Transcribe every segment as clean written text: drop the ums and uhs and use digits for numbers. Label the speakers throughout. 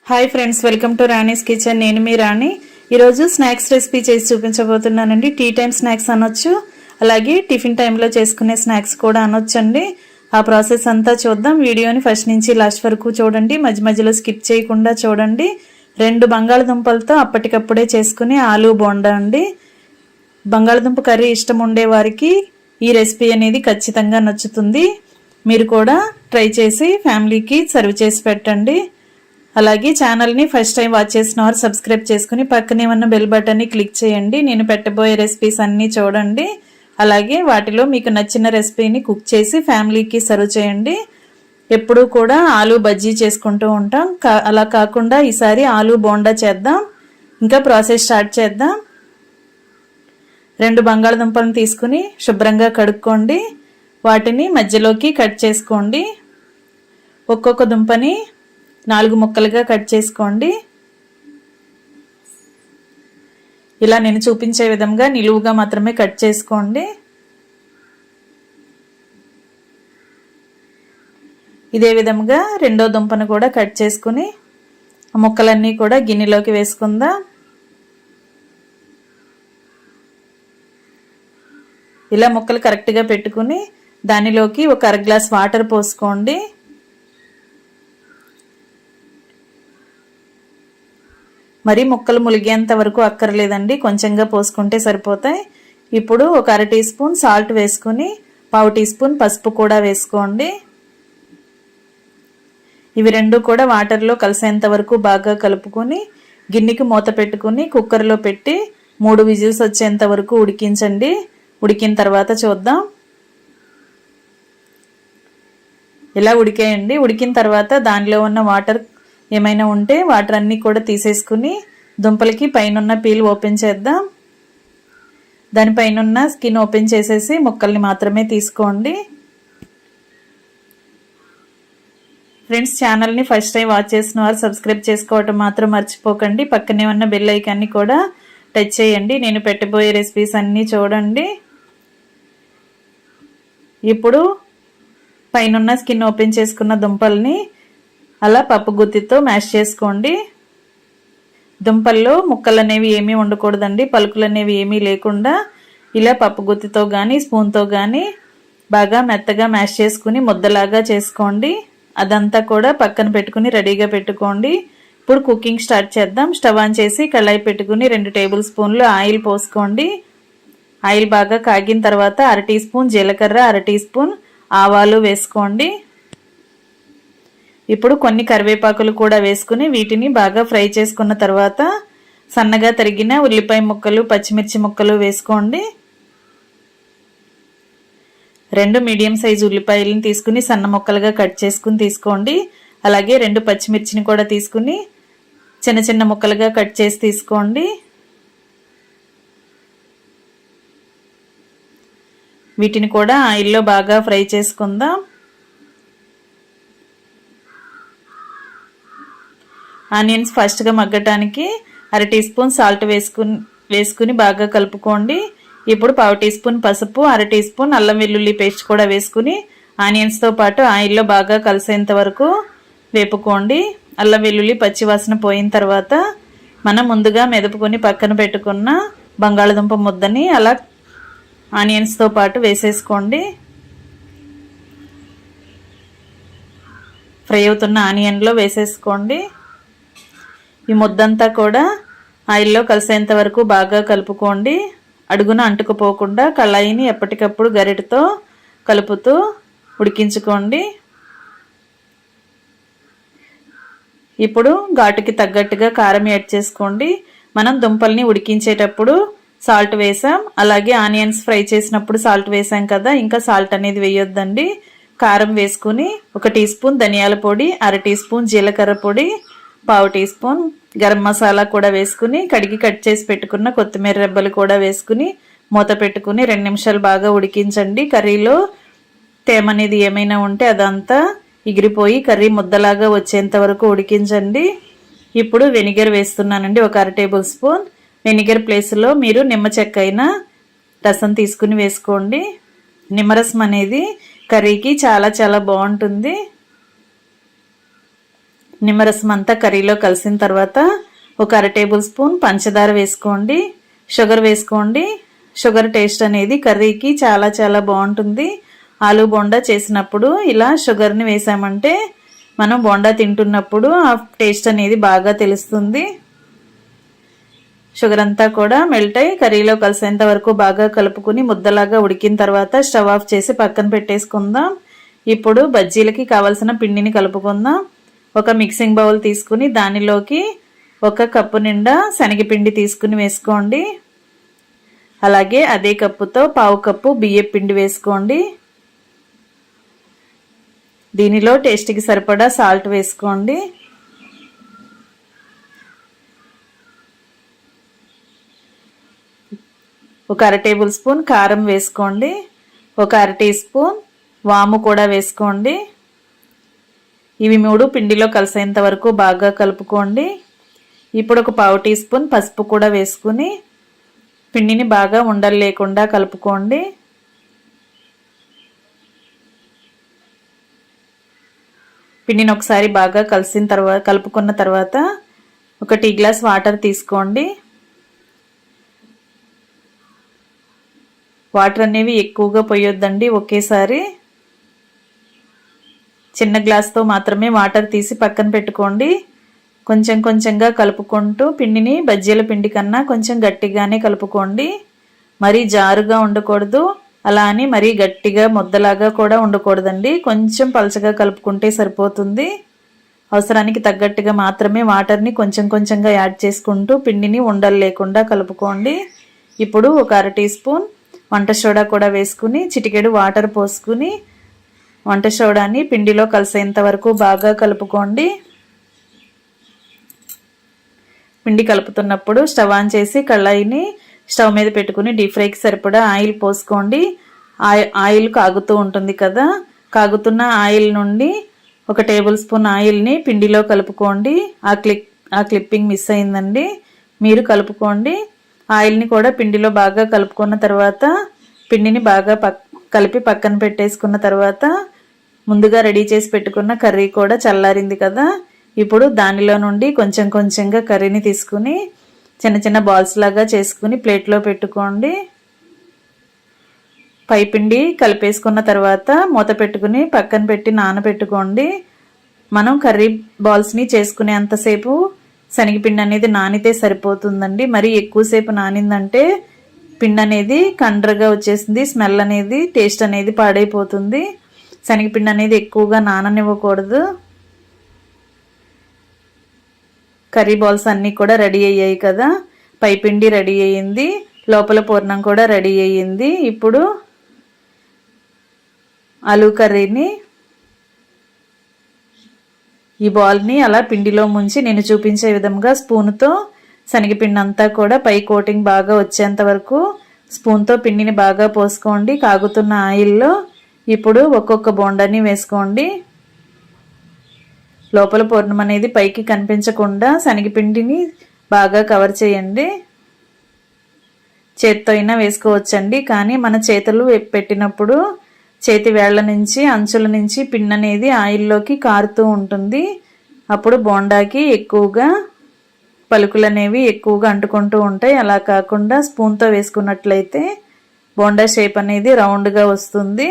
Speaker 1: Hi friends, welcome to Rani's kitchen. నేను మీ రాణి. ఈరోజు snacks recipe చేసి చూపించబోతున్నానండి. టీ టైం స్నాక్స్ అనొచ్చు, అలాగే టిఫిన్ టైంలో చేసుకునే స్నాక్స్ కూడా అనొచ్చండి. ఆ ప్రాసెస్ అంతా చూద్దాం. వీడియోని ఫస్ట్ నుంచి లాస్ట్ వరకు చూడండి, మధ్య మధ్యలో స్కిప్ చేయకుండా చూడండి. 2 బంగాళదుంపలతో అప్పటికప్పుడే చేసుకునే ఆలూ బోండా అండి. బంగాళదుంప కర్రీ ఇష్టం ఉండే వారికి ఈ రెసిపీ అనేది ఖచ్చితంగా నచ్చుతుంది. మీరు కూడా ట్రై చేసి ఫ్యామిలీకి సర్వ్ చేసి పెట్టండి. అలాగే ఛానల్ని ఫస్ట్ టైం వాచ్ చేసిన వారు సబ్స్క్రైబ్ చేసుకుని పక్కనే ఉన్న బెల్ బటన్ని క్లిక్ చేయండి. నేను పెట్టబోయే రెసిపీస్ అన్నీ చూడండి. అలాగే వాటిలో మీకు నచ్చిన రెసిపీని కుక్ చేసి ఫ్యామిలీకి సర్వ్ చేయండి. ఎప్పుడూ కూడా ఆలూ బజ్జీ చేసుకుంటూ ఉంటాం, అలా కాకుండా ఈసారి ఆలూ బోండా చేద్దాం. ఇంకా ప్రాసెస్ స్టార్ట్ చేద్దాం. 2 బంగాళదుంపలను తీసుకుని శుభ్రంగా కడుక్కోండి. వాటిని మధ్యలోకి కట్ చేసుకోండి. ఒక్కొక్క దుంపని 4 ముక్కలుగా కట్ చేసుకోండి. ఇలా నేను చూపించే విధంగా నిలువుగా మాత్రమే కట్ చేసుకోండి. ఇదే విధంగా రెండో దుంపను కూడా కట్ చేసుకుని ఆ ముక్కలన్నీ కూడా గిన్నెలోకి వేసుకుందాం. ఇలా ముక్కలు కరెక్ట్గా పెట్టుకుని దానిలోకి ఒక 1/2 గ్లాస్ వాటర్ పోసుకోండి. మరి ముక్కలు ములిగేంత వరకు అక్కర్లేదండి, కొంచెంగా పోసుకుంటే సరిపోతాయి. ఇప్పుడు ఒక 1/2 టీ స్పూన్ సాల్ట్ వేసుకుని 1/2 టీ స్పూన్ పసుపు కూడా వేసుకోండి. ఇవి 2 కూడా వాటర్లో కలిసేంత వరకు బాగా కలుపుకొని గిన్నెకి మూత పెట్టుకుని కుక్కర్లో పెట్టి 3 విజిల్స్ వచ్చేంత వరకు ఉడికించండి. ఉడికిన తర్వాత చూద్దాం. ఇలా ఉడికేయండి. ఉడికిన తర్వాత దానిలో ఉన్న వాటర్ ఏమైనా ఉంటే వాటర్ అన్నీ కూడా తీసేసుకుని దుంపలకి పైన పీల్ ఓపెన్ చేద్దాం. దానిపైన స్కిన్ ఓపెన్ చేసేసి ముక్కల్ని మాత్రమే తీసుకోండి. ఫ్రెండ్స్, ఛానల్ని ఫస్ట్ టైం వాచ్ చేసిన వారు సబ్స్క్రైబ్ చేసుకోవటం మాత్రం మర్చిపోకండి. పక్కనే ఉన్న బెల్ ఐకాన్ని కూడా టచ్ చేయండి. నేను పెట్టబోయే రెసిపీస్ అన్నీ చూడండి. ఇప్పుడు పైన స్కిన్ ఓపెన్ చేసుకున్న దుంపల్ని అలా పప్పు గుత్తితో మ్యాష్ చేసుకోండి. దుంపల్లో ముక్కలు అనేవి ఏమీ ఉండకూడదండి, పలుకులు అనేవి ఏమీ లేకుండా ఇలా పప్పు గుత్తితో కానీ స్పూన్తో కానీ బాగా మెత్తగా మ్యాష్ చేసుకుని ముద్దలాగా చేసుకోండి. అదంతా కూడా పక్కన పెట్టుకుని రెడీగా పెట్టుకోండి. ఇప్పుడు కుకింగ్ స్టార్ట్ చేద్దాం. స్టవ్ ఆన్ చేసి కళాయి పెట్టుకుని 2 టేబుల్ స్పూన్లు ఆయిల్ పోసుకోండి. ఆయిల్ బాగా కాగిన తర్వాత 1/2 టీ స్పూన్ జీలకర్ర, 1/2 టీ స్పూన్ ఆవాలు వేసుకోండి. ఇప్పుడు కొన్ని కరివేపాకులు కూడా వేసుకుని వీటిని బాగా ఫ్రై చేసుకున్న తర్వాత సన్నగా తరిగిన ఉల్లిపాయ ముక్కలు, పచ్చిమిర్చి ముక్కలు వేసుకోండి. 2 మీడియం సైజు ఉల్లిపాయలను తీసుకుని సన్న ముక్కలుగా కట్ చేసుకుని తీసుకోండి. అలాగే 2 పచ్చిమిర్చిని కూడా తీసుకుని చిన్న చిన్న ముక్కలుగా కట్ చేసి తీసుకోండి. వీటిని కూడా ఆయిల్లో బాగా ఫ్రై చేసుకుందాం. ఆనియన్స్ ఫాస్ట్గా మగ్గటానికి 1/2 టీ స్పూన్ సాల్ట్ వేసుకుని బాగా కలుపుకోండి. ఇప్పుడు 1/2 టీ స్పూన్ పసుపు, 1/2 టీ స్పూన్ అల్లం వెల్లుల్లి పేస్ట్ కూడా వేసుకుని ఆనియన్స్తో పాటు ఆయిల్లో బాగా కలిసేంత వరకు వేపుకోండి. అల్లం వెల్లుల్లి పచ్చివాసన పోయిన తర్వాత మనం ముందుగా మెదుపుకొని పక్కన పెట్టుకున్న బంగాళదుంప ముద్దని అలా ఆనియన్స్తో పాటు వేసేసుకోండి. ఫ్రై అవుతున్న ఆనియన్లో వేసేసుకోండి. ఈ ముద్దంతా కూడా ఆయిల్లో కలిసేంత వరకు బాగా కలుపుకోండి. అడుగున అంటుకుపోకుండా కళాయిని ఎప్పటికప్పుడు గరిటెతో కలుపుతూ ఉడికించుకోండి. ఇప్పుడు ఘాటుకి తగ్గట్టుగా కారం యాడ్ చేసుకోండి. మనం దుంపల్ని ఉడికించేటప్పుడు సాల్ట్ వేసాం, అలాగే ఆనియన్స్ ఫ్రై చేసినప్పుడు సాల్ట్ వేసాం కదా, ఇంకా సాల్ట్ అనేది వేయొద్దండి. కారం వేసుకుని 1 టీ స్పూన్ ధనియాల పొడి, 1/2 టీ స్పూన్ జీలకర్ర పొడి, 1/2 టీ స్పూన్ గరం మసాలా కూడా వేసుకుని కడిగి కట్ చేసి పెట్టుకున్న కొత్తిమీర రెబ్బలు కూడా వేసుకుని మూత పెట్టుకుని 2 నిమిషాలు బాగా ఉడికించండి. కర్రీలో తేమ అనేది ఏమైనా ఉంటే అదంతా ఎగిరిపోయి కర్రీ ముద్దలాగా వచ్చేంత వరకు ఉడికించండి. ఇప్పుడు వెనిగర్ వేస్తున్నానండి, ఒక 1/2 టేబుల్ స్పూన్. వెనిగర్ ప్లేస్లో మీరు నిమ్మ చెక్క అయినా రసం తీసుకుని వేసుకోండి. నిమ్మరసం అనేది కర్రీకి చాలా చాలా బాగుంటుంది. నిమ్మరసం అంతా కర్రీలో కలిసిన తర్వాత ఒక 1/2 టేబుల్ స్పూన్ పంచదార వేసుకోండి, షుగర్ వేసుకోండి. షుగర్ టేస్ట్ అనేది కర్రీకి చాలా చాలా బాగుంటుంది. ఆలు బోండా చేసినప్పుడు ఇలా షుగర్ని వేసామంటే మనం బోండా తింటున్నప్పుడు ఆ టేస్ట్ అనేది బాగా తెలుస్తుంది. షుగర్ అంతా కూడా మెల్ట్ అయ్యి కర్రీలో కలిసేంత వరకు బాగా కలుపుకుని ముద్దలాగా ఉడికిన తర్వాత స్టవ్ ఆఫ్ చేసి పక్కన పెట్టేసుకుందాం. ఇప్పుడు బజ్జీలకి కావాల్సిన పిండిని కలుపుకుందాం. ఒక మిక్సింగ్ బౌల్ తీసుకుని దానిలోకి 1 కప్పు నిండా శనగపిండి తీసుకుని వేసుకోండి. అలాగే అదే కప్పుతో 1/2 కప్పు బియ్యం పిండి వేసుకోండి. దీనిలో టేస్ట్కి సరిపడా సాల్ట్ వేసుకోండి. ఒక 1/2 టేబుల్ స్పూన్ కారం వేసుకోండి. ఒక 1/2 టీ స్పూన్ వాము కూడా వేసుకోండి. ఇవి 3 పిండిలో కలిసేంత వరకు బాగా కలుపుకోండి. ఇప్పుడు ఒక 1/2 టీ స్పూన్ పసుపు కూడా వేసుకుని పిండిని బాగా ఉండలు లేకుండా కలుపుకోండి. పిండిని ఒకసారి బాగా కలుపుకున్న తర్వాత ఒక టీ గ్లాస్ వాటర్ తీసుకోండి. వాటర్ అనేవి ఎక్కువగా పోయొద్దండి, ఒకేసారి చిన్న గ్లాస్తో మాత్రమే వాటర్ తీసి పక్కన పెట్టుకోండి. కొంచెం కొంచెంగా కలుపుకుంటూ పిండిని బజ్జీల పిండి కన్నా కొంచెం గట్టిగానే కలుపుకోండి. మరీ జారుగా ఉండకూడదు, అలా అని మరీ గట్టిగా ముద్దలాగా కూడా ఉండకూడదండి. కొంచెం పలచగా కలుపుకుంటే సరిపోతుంది. అవసరానికి తగ్గట్టుగా మాత్రమే వాటర్ని కొంచెం కొంచెంగా యాడ్ చేసుకుంటూ పిండిని ఉండలు లేకుండా కలుపుకోండి. ఇప్పుడు ఒక 1/2 టీ స్పూన్ వంట సోడా కూడా వేసుకుని చిటికెడు వాటర్ పోసుకుని వంట సోడాని పిండిలో కలిసేంత వరకు బాగా కలుపుకోండి. పిండి కలుపుతున్నప్పుడు స్టవ్ ఆన్ చేసి కళాయిని స్టవ్ మీద పెట్టుకుని డీప్ ఫ్రైకి సరిపడా ఆయిల్ పోసుకోండి. ఆయిల్ కాగుతూ ఉంటుంది కదా, కాగుతున్న ఆయిల్ నుండి 1 టేబుల్ స్పూన్ ఆయిల్ని పిండిలో కలుపుకోండి. ఆ క్లిప్పింగ్ మిస్ అయిందండి, మీరు కలుపుకోండి. ఆయిల్ని కూడా పిండిలో బాగా కలుపుకున్న తర్వాత పిండిని బాగా కలిపి పక్కన పెట్టేసుకున్న తర్వాత ముందుగా రెడీ చేసి పెట్టుకున్న కర్రీ కూడా చల్లారింది కదా, ఇప్పుడు దానిలో నుండి కొంచెం కొంచెంగా కర్రీని తీసుకుని చిన్న చిన్న బాల్స్ లాగా చేసుకుని ప్లేట్లో పెట్టుకోండి. పైపిండి కలిపేసుకున్న తర్వాత మూత పెట్టుకుని పక్కన పెట్టి నానబెట్టుకోండి. మనం కర్రీ బాల్స్ని చేసుకునేంతసేపు శనగపిండి అనేది నానితే సరిపోతుందండి. మరి ఎక్కువసేపు నానిందంటే పిండి అనేది కండ్రగా వచ్చేసింది, స్మెల్ అనేది, టేస్ట్ అనేది పాడైపోతుంది. శనగపిండి అనేది ఎక్కువగా నాననివ్వకూడదు. కర్రీ బాల్స్ అన్నీ కూడా రెడీ అయ్యాయి కదా, పైపిండి రెడీ అయ్యింది, లోపల పూర్ణం కూడా రెడీ అయ్యింది. ఇప్పుడు ఆలూ కర్రీని ఈ బాల్ని అలా పిండిలో ముంచి నేను చూపించే విధంగా స్పూన్తో శనగపిండి అంతా కూడా పై కోటింగ్ బాగా వచ్చేంత వరకు స్పూన్తో పిండిని బాగా పోసుకోండి. కాగుతున్న ఆయిల్లో ఇప్పుడు ఒక్కొక్క బోండాని వేసుకోండి. లోపల పూర్ణం అనేది పైకి కనిపించకుండా శనగపిండిని బాగా కవర్ చేయండి. చేత్తో అయినా వేసుకోవచ్చండి, కానీ మన చేతులు పెట్టినప్పుడు చేతి వేళ్ల నుంచి అంచుల నుంచి పిండి అనేది ఆయిల్లోకి కారుతూ ఉంటుంది. అప్పుడు బోండాకి ఎక్కువగా పలుకులు అనేవి ఎక్కువగా అంటుకుంటూ ఉంటాయి. అలా కాకుండా స్పూన్తో వేసుకున్నట్లయితే బోండా షేప్ అనేది రౌండ్గా వస్తుంది.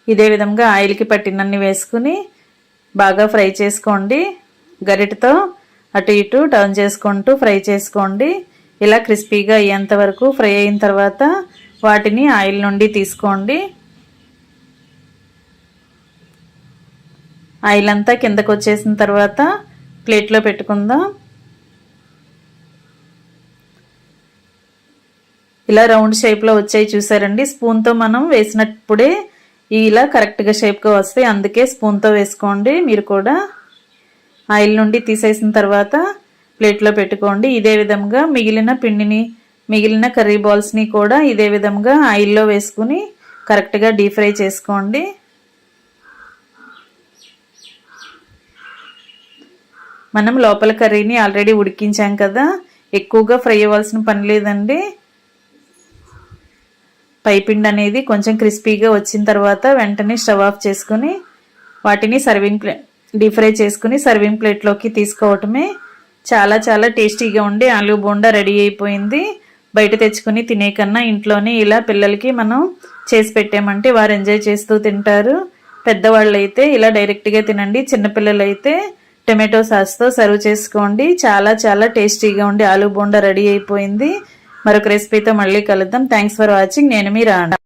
Speaker 1: ఇదే విధంగా ఆయిల్కి పట్టినన్ని వేసుకుని బాగా ఫ్రై చేసుకోండి. గరిటతో అటు ఇటు టర్న్ చేసుకుంటూ ఫ్రై చేసుకోండి. ఇలా క్రిస్పీగా అయ్యేంత వరకు ఫ్రై అయిన తర్వాత వాటిని ఆయిల్ నుండి తీసుకోండి. ఆయిల్ అంతా కిందకు వచ్చేసిన తర్వాత ప్లేట్లో పెట్టుకుందాం. ఇలా రౌండ్ షేప్లో వచ్చాయి చూసారండి. స్పూన్తో మనం వేసినప్పుడే ఇలా కరెక్ట్గా షేప్గా వస్తాయి, అందుకే స్పూన్తో వేసుకోండి. మీరు కూడా ఆయిల్ నుండి తీసేసిన తర్వాత ప్లేట్లో పెట్టుకోండి. ఇదే విధంగా మిగిలిన కర్రీ బాల్స్ని కూడా ఇదే విధంగా ఆయిల్లో వేసుకుని కరెక్ట్గా డీప్ ఫ్రై చేసుకోండి. మనం లోపల కర్రీని ఆల్రెడీ ఉడికించాం కదా, ఎక్కువగా ఫ్రై అవ్వాల్సిన పని లేదండి. పైపిండి అనేది కొంచెం క్రిస్పీగా వచ్చిన తర్వాత వెంటనే స్టవ్ ఆఫ్ చేసుకుని వాటిని డీప్ ఫ్రై చేసుకుని సర్వింగ్ ప్లేట్లోకి తీసుకోవటమే. చాలా చాలా టేస్టీగా ఉండి ఆలూ బోండా రెడీ అయిపోయింది. బయట తెచ్చుకుని తినే కన్నా ఇంట్లోనే ఇలా పిల్లలకి మనం చేసి పెట్టామంటే వారు ఎంజాయ్ చేస్తూ తింటారు. పెద్దవాళ్ళు అయితే ఇలా డైరెక్ట్గా తినండి. చిన్నపిల్లలు అయితే టొమాటో సాస్తో సర్వ్ చేసుకోండి. చాలా చాలా టేస్టీగా ఉండి ఆలూ బోండా రెడీ అయిపోయింది. మరొక రెసిపీతో మళ్ళీ కలుద్దాం. Thanks for watching. నేను మీ రాణా.